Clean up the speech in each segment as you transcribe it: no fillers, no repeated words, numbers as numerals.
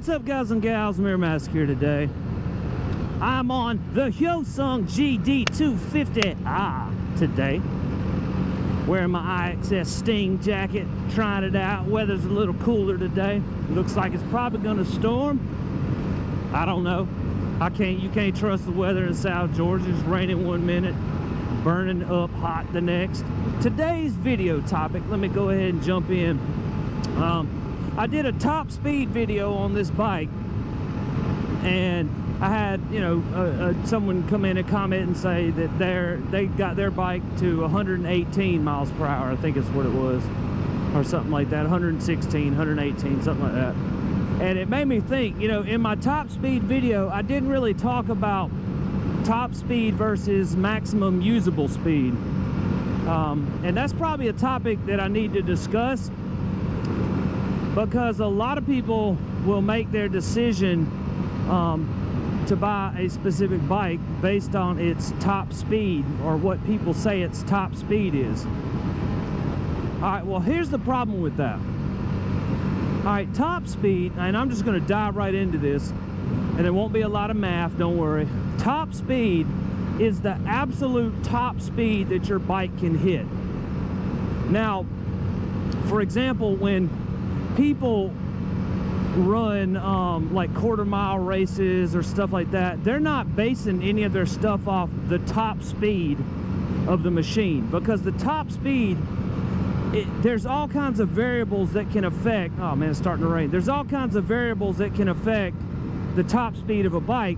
What's up, guys and gals? Mirror Mask here today. I'm on the Hyosung GD250R today, wearing my IXS Sting jacket, trying it out. Weather's a little cooler today. Looks like it's probably gonna storm. I don't know. You can't trust the weather in South Georgia. It's raining one minute, burning up hot the next. Today's video topic, let me go ahead and jump in. I did a top speed video on this bike, and I had, someone come in and comment and say that they got their bike to 118 miles per hour, I think is what it was, or something like that, 116, 118, something like that. And it made me think, in my top speed video, I didn't really talk about top speed versus maximum usable speed. And that's probably a topic that I need to discuss, because a lot of people will make their decision to buy a specific bike based on its top speed, or what people say its top speed is. All right, well, here's the problem with that. All right, top speed, and I'm just going to dive right into this, and there won't be a lot of math, don't worry. Top speed is the absolute top speed that your bike can hit. Now, for example, when people run like quarter-mile races or stuff like that, they're not basing any of their stuff off the top speed of the machine, because the top speed, there's all kinds of variables that can affect, oh man, it's starting to rain. There's all kinds of variables that can affect the top speed of a bike,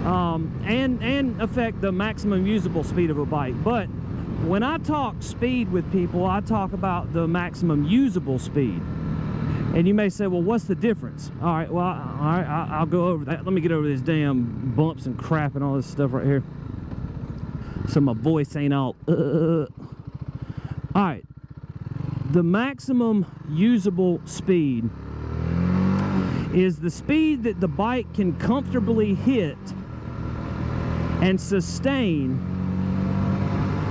and affect the maximum usable speed of a bike. But when I talk speed with people, I talk about the maximum usable speed. And you may say, well, what's the difference? All right, well, I'll go over that. Let me get over these damn bumps and crap and all this stuff right here, so my voice ain't all All right, the maximum usable speed is the speed that the bike can comfortably hit and sustain.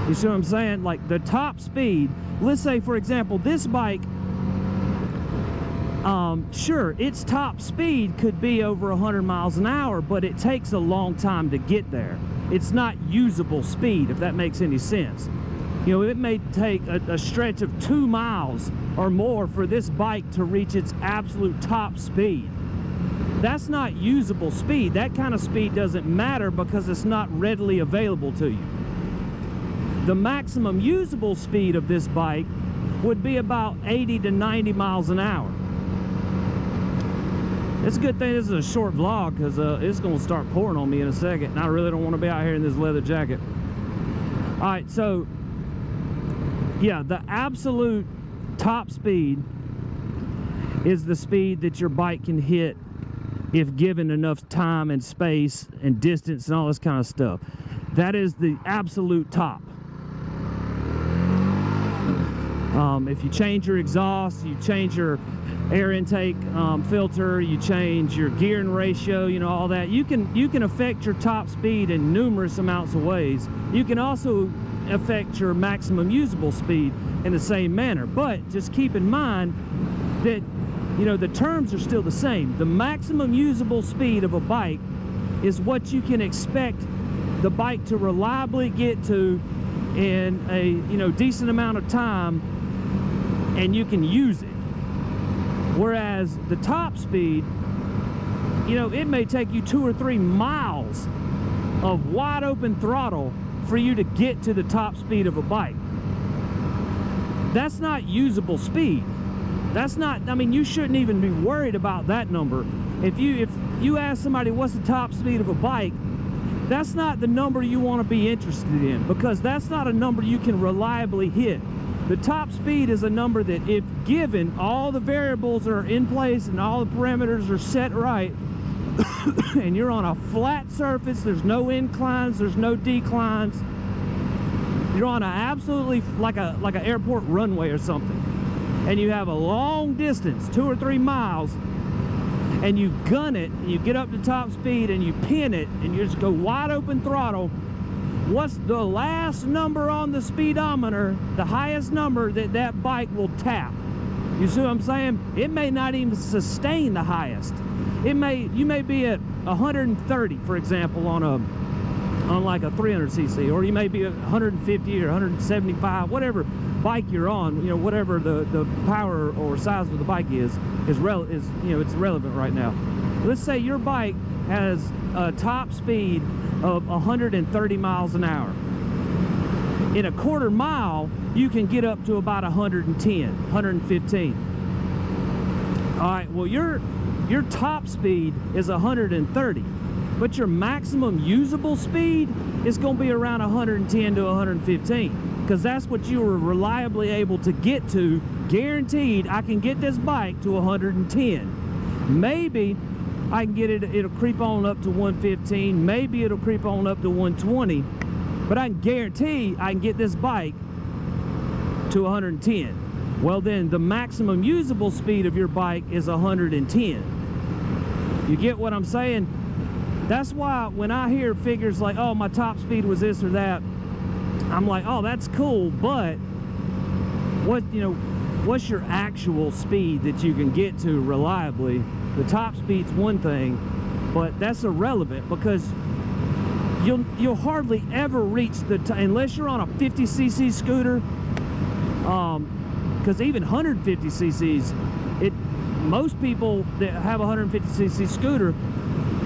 You see what I'm saying? Like the top speed, let's say, for example, this bike, sure, its top speed could be over 100 miles an hour, but it takes a long time to get there. It's not usable speed, if that makes any sense. It may take a stretch of 2 miles or more for this bike to reach its absolute top speed. That's not usable speed. That kind of speed doesn't matter because it's not readily available to you. The maximum usable speed of this bike would be about 80 to 90 miles an hour. It's a good thing this is a short vlog, because it's going to start pouring on me in a second, and I really don't want to be out here in this leather jacket. All right, so yeah, the absolute top speed is the speed that your bike can hit if given enough time and space and distance and all this kind of stuff. That is the absolute top. If you change your exhaust, you change your air intake filter, you change your gearing ratio, all that, you can affect your top speed in numerous amounts of ways. You can also affect your maximum usable speed in the same manner, but just keep in mind that the terms are still the same. The maximum usable speed of a bike is what you can expect the bike to reliably get to in a decent amount of time, and you can use it. Whereas the top speed, it may take you 2 or 3 miles of wide open throttle for you to get to the top speed of a bike. That's not usable speed. That's not, you shouldn't even be worried about that number. If you ask somebody what's the top speed of a bike, that's not the number you want to be interested in, because that's not a number you can reliably hit. The top speed is a number that, if given, all the variables are in place and all the parameters are set right, and you're on a flat surface, there's no inclines, there's no declines, you're on a absolutely like an airport runway or something, and you have a long distance, 2 or 3 miles, and you gun it, and you get up to top speed, and you pin it, and you just go wide open throttle, what's the last number on the speedometer, the highest number that bike will tap? You see what I'm saying? It may not even sustain the highest. You may be at 130, for example, on like a 300cc, or you may be at 150 or 175, whatever bike you're on. You know, whatever the power or size of the bike is it's relevant right now. Let's say your bike has a top speed of 130 miles an hour. In a quarter mile, you can get up to about 110, 115. All right, well, your top speed is 130, but your maximum usable speed is going to be around 110 to 115, because that's what you were reliably able to get to. Guaranteed, I can get this bike to 110. Maybe I can get it'll creep on up to 115. Maybe it'll creep on up to 120. But I can guarantee I can get this bike to 110. Well, then the maximum usable speed of your bike is 110. You get what I'm saying? That's why when I hear figures like, oh, my top speed was this or that, I'm like, oh, that's cool, but what's your actual speed that you can get to reliably? The top speed's one thing, but that's irrelevant, because you'll hardly ever reach unless you're on a 50cc scooter, because even 150cc's, most people that have a 150cc scooter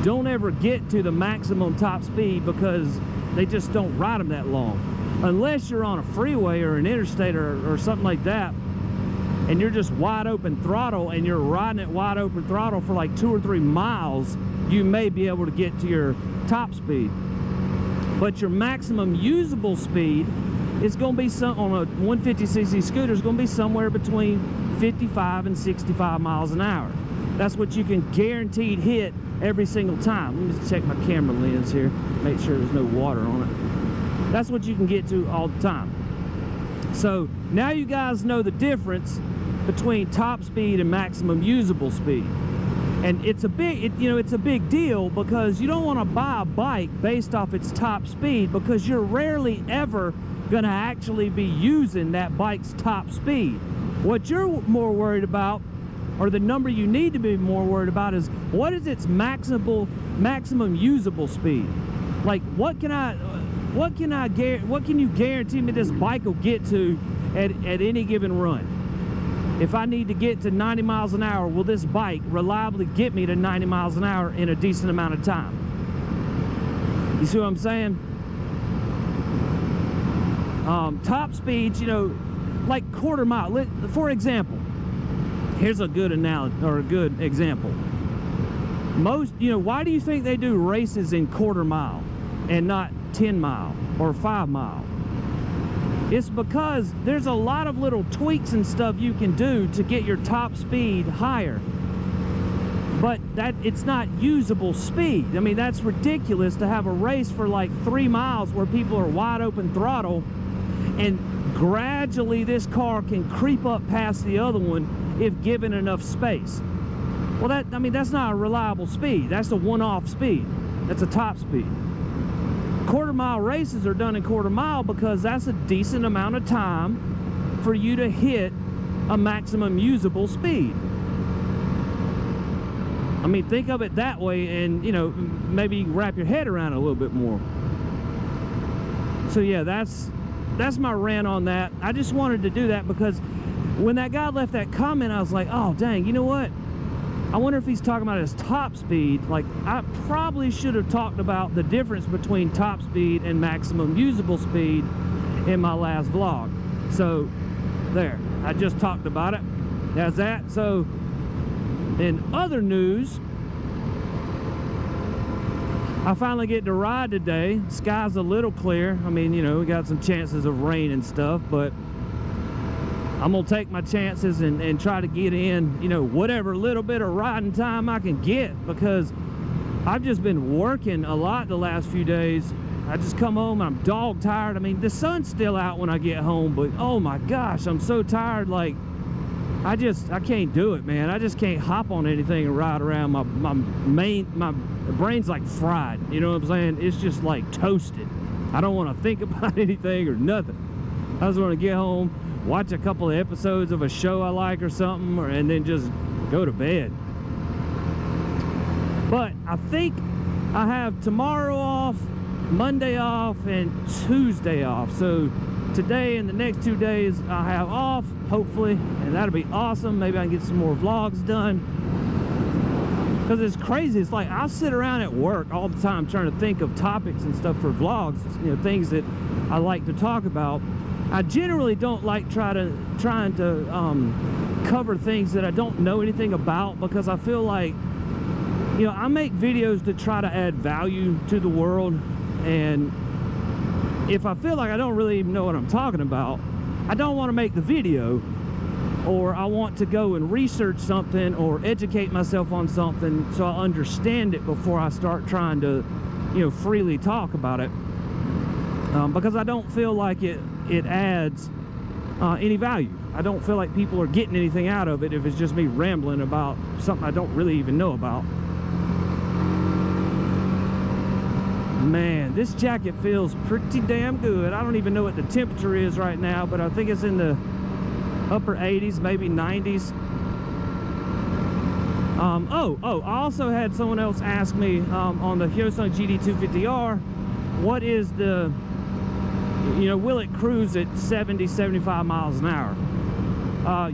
don't ever get to the maximum top speed because they just don't ride them that long. Unless you're on a freeway or an interstate or something like that, and you're just wide open throttle and you're riding at wide open throttle for like 2 or 3 miles, you may be able to get to your top speed. But your maximum usable speed is going to be on a 150cc scooter is going to be somewhere between 55 and 65 miles an hour. That's what you can guaranteed hit every single time. Let me just check my camera lens here, make sure there's no water on it. That's what you can get to all the time. So now you guys know the difference between top speed and maximum usable speed. And it's a big deal, because you don't want to buy a bike based off its top speed, because you're rarely ever going to actually be using that bike's top speed. What you're more worried about, or the number you need to be more worried about, is what is its maximum usable speed? Like, what can you guarantee me this bike will get to at any given run? If I need to get to 90 miles an hour, will this bike reliably get me to 90 miles an hour in a decent amount of time? You see what I'm saying? Top speeds, like quarter mile. For example, here's a good analogy, or a good example. Why do you think they do races in quarter mile and not 10 mile or 5 mile? It's because there's a lot of little tweaks and stuff you can do to get your top speed higher, but it's not usable speed. I mean, that's ridiculous to have a race for like 3 miles where people are wide open throttle, and gradually this car can creep up past the other one if given enough space. Well, that's not a reliable speed. That's a one-off speed. That's a top speed. Quarter mile races are done in quarter mile because that's a decent amount of time for you to hit a maximum usable speed. I mean, think of it that way, and maybe you can wrap your head around it a little bit more. So yeah, that's my rant on that. I just wanted to do that because when that guy left that comment, I was like, oh dang, you know what? I wonder if he's talking about his top speed. Like, I probably should have talked about the difference between top speed and maximum usable speed in my last vlog. So there, I just talked about it. That's that. So in other news, I finally get to ride today. Sky's a little clear. I mean, we got some chances of rain and stuff, but I'm gonna take my chances and try to get in, whatever little bit of riding time I can get, because I've just been working a lot the last few days. I just come home and I'm dog tired. I mean, the sun's still out when I get home, but oh my gosh, I'm so tired. Like, I can't do it, man. I just can't hop on anything and ride around. My brain's like fried, you know what I'm saying? It's just like toasted. I don't want to think about anything or nothing. I just want to get home, watch a couple of episodes of a show I like or something, and then just go to bed. But I think I have tomorrow off, Monday off, and Tuesday off. So today and the next 2 days I have off, hopefully, and that'll be awesome. Maybe I can get some more vlogs done. Because it's crazy. It's like I'll sit around at work all the time trying to think of topics and stuff for vlogs, you know, things that I like to talk about. I generally don't like trying to cover things that I don't know anything about, because I feel like, you know, I make videos to try to add value to the world, and if I feel like I don't really even know what I'm talking about, I don't want to make the video. Or I want to go and research something or educate myself on something so I understand it before I start trying to, you know, freely talk about it. Because I don't feel like it adds any value. I don't feel like people are getting anything out of it if it's just me rambling about something I don't really even know about. Man, this jacket feels pretty damn good. I don't even know what the temperature is right now, but I think it's in the upper 80s, maybe 90s. I also had someone else ask me on the Hyosung GD250R, what is the, you know, will it cruise at 70, 75 miles an hour?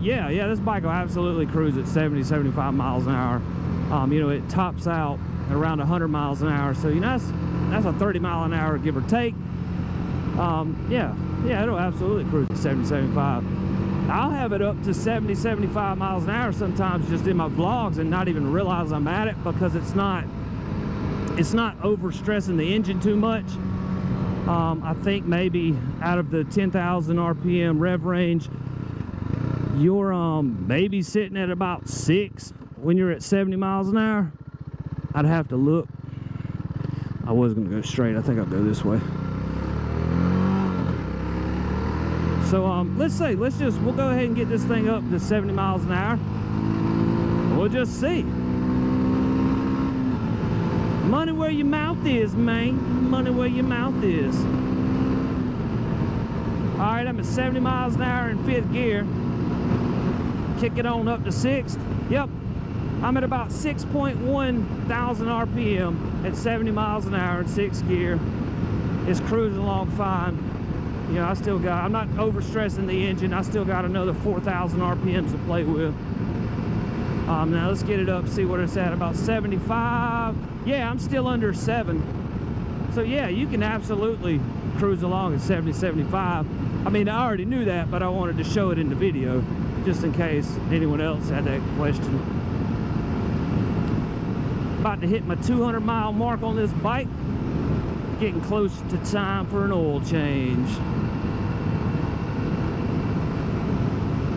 Yeah, this bike will absolutely cruise at 70, 75 miles an hour. You know, it tops out at around 100 miles an hour, so you know that's a 30 mile an hour, give or take. Yeah, it'll absolutely cruise at 70, 75. I'll have it up to 70, 75 miles an hour sometimes just in my vlogs and not even realize I'm at it, because it's not overstressing the engine too much. I think maybe out of the 10,000 RPM rev range, you're maybe sitting at about 6 when you're at 70 miles an hour. I'd have to look. I was gonna go straight. I think I'll go this way. So we'll go ahead and get this thing up to 70 miles an hour. We'll just see. Money where your mouth is, man. Money where your mouth is. All right, I'm at 70 miles an hour in 5th gear. Kick it on up to 6th. Yep, I'm at about 6.1 thousand RPM at 70 miles an hour in 6th gear. It's cruising along fine. You know, I'm not overstressing the engine. I still got another 4,000 RPMs to play with. Now let's get it up, see what it's at, about 75. Yeah, I'm still under 7. So yeah, you can absolutely cruise along at 70, 75. I mean, I already knew that, but I wanted to show it in the video, just in case anyone else had that question. About to hit my 200 mile mark on this bike. Getting close to time for an oil change.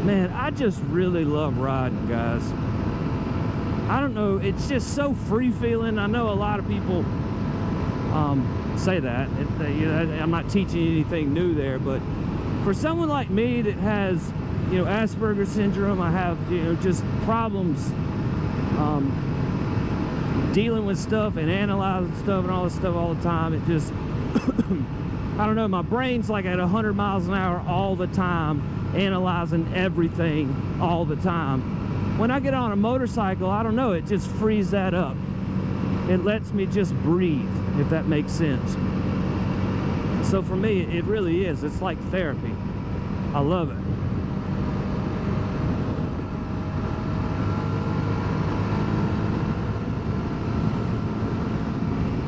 Man, I just really love riding, guys. I don't know, it's just so free feeling. I know a lot of people say that. You know, I'm not teaching you anything new there, but for someone like me that has, you know, Asperger's syndrome, I have, you know, just problems dealing with stuff and analyzing stuff and all this stuff all the time. It just I don't know, my brain's like at 100 miles an hour all the time, analyzing everything all the time. When I get on a motorcycle, I don't know, it just frees that up. It lets me just breathe, if that makes sense. So for me, it really is. It's like therapy. I love it.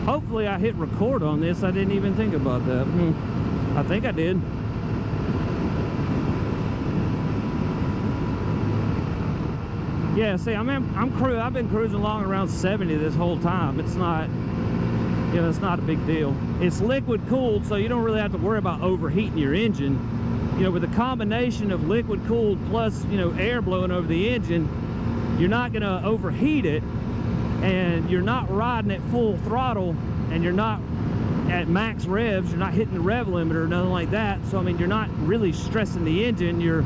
Hopefully I hit record on this. I didn't even think about that. I think I did. Yeah, see, I've been cruising along around 70 this whole time. It's not, you know, it's not a big deal. It's liquid cooled, so you don't really have to worry about overheating your engine. You know, with a combination of liquid cooled plus, you know, air blowing over the engine, you're not going to overheat it, and you're not riding at full throttle, and you're not at max revs. You're not hitting the rev limiter or nothing like that. So I mean, you're not really stressing the engine. You're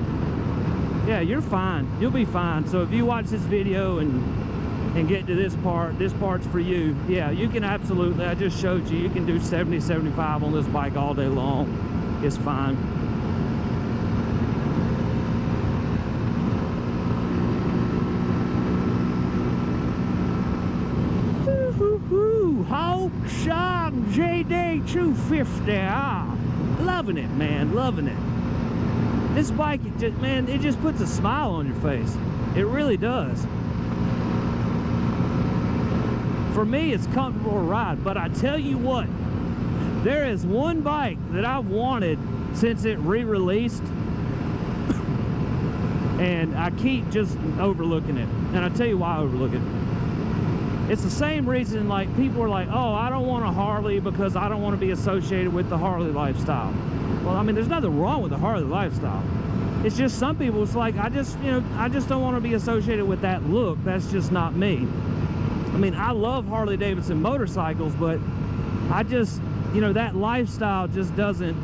fine. You'll be fine. So if you watch this video and get to this part's for you. Yeah, you can absolutely, I just showed you can do 70, 75 on this bike all day long. It's fine. GD250R. Loving it, man, loving it. This bike, it just puts a smile on your face. It really does. For me, it's comfortable to ride, but I tell you what, there is one bike that I've wanted since it re-released, and I keep just overlooking it. And I'll tell you why I overlook it. It's the same reason, like, people are like, oh, I don't want a Harley because I don't want to be associated with the Harley lifestyle. Well, I mean, there's nothing wrong with the Harley lifestyle. It's just some people, it's like, I just don't want to be associated with that look. That's just not me. I mean, I love Harley Davidson motorcycles, but I just, that lifestyle just doesn't,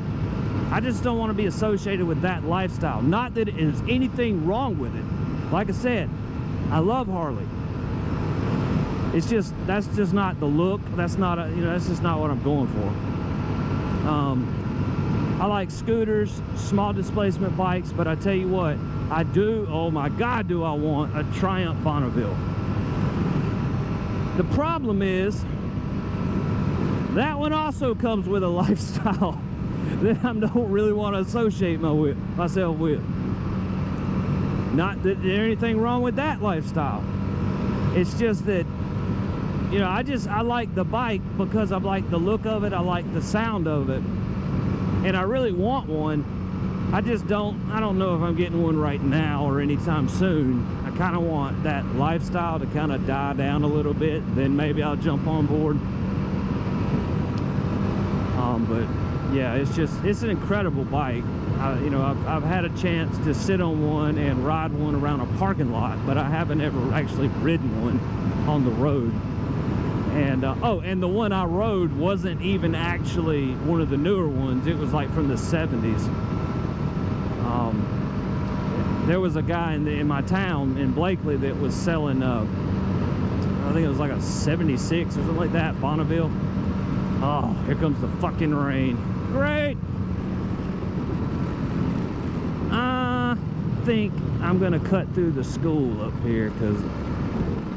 I just don't want to be associated with that lifestyle. Not that there's anything wrong with it. Like I said, I love Harley. It's just, that's just not the look. That's not that's just not what I'm going for. I like scooters, small displacement bikes, but I tell you what, I do, oh my God, do I want a Triumph Bonneville. The problem is, that one also comes with a lifestyle that I don't really want to associate myself with. Not that there's anything wrong with that lifestyle. It's just that, I like the bike because I like the look of it, I like the sound of it, and I really want one. I don't know if I'm getting one right now or anytime soon. I kind of want that lifestyle to kind of die down a little bit, then maybe I'll jump on board. But yeah, it's an incredible bike. I've had a chance to sit on one and ride one around a parking lot, but I haven't ever actually ridden one on the road. And and the one I rode wasn't even actually one of the newer ones. It was like from the 70s. There was a guy in my town in Blakely that was selling, I think it was like a 76 or something like that, Bonneville. Oh, here comes the fucking rain. Great. I think I'm gonna cut through the school up here, because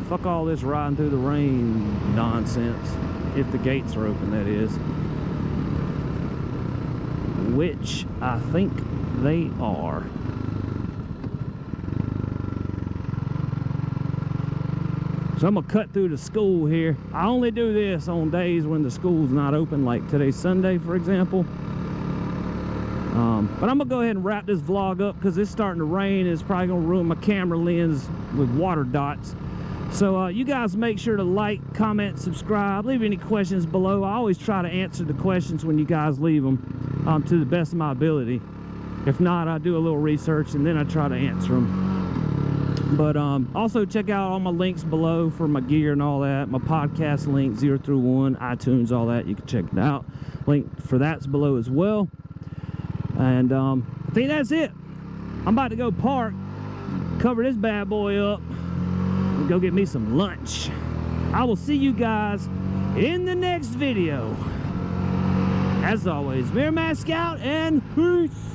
fuck all this riding through the rain nonsense. If the gates are open, that is. Which I think they are. So I'm gonna cut through the school here. I only do this on days when the school's not open, like today's Sunday, for example. But I'm gonna go ahead and wrap this vlog up because it's starting to rain. It's probably gonna ruin my camera lens with water dots. So you guys make sure to like, comment, subscribe, leave any questions below. I always try to answer the questions when you guys leave them to the best of my ability. If not, I do a little research and then I try to answer them. But also check out all my links below for my gear and all that. My podcast link, 0 through 1, iTunes, all that. You can check it out. Link for that's below as well. And I think that's it. I'm about to go park, cover this bad boy up, and go get me some lunch. I will see you guys in the next video. As always, Mirror Mask out and peace.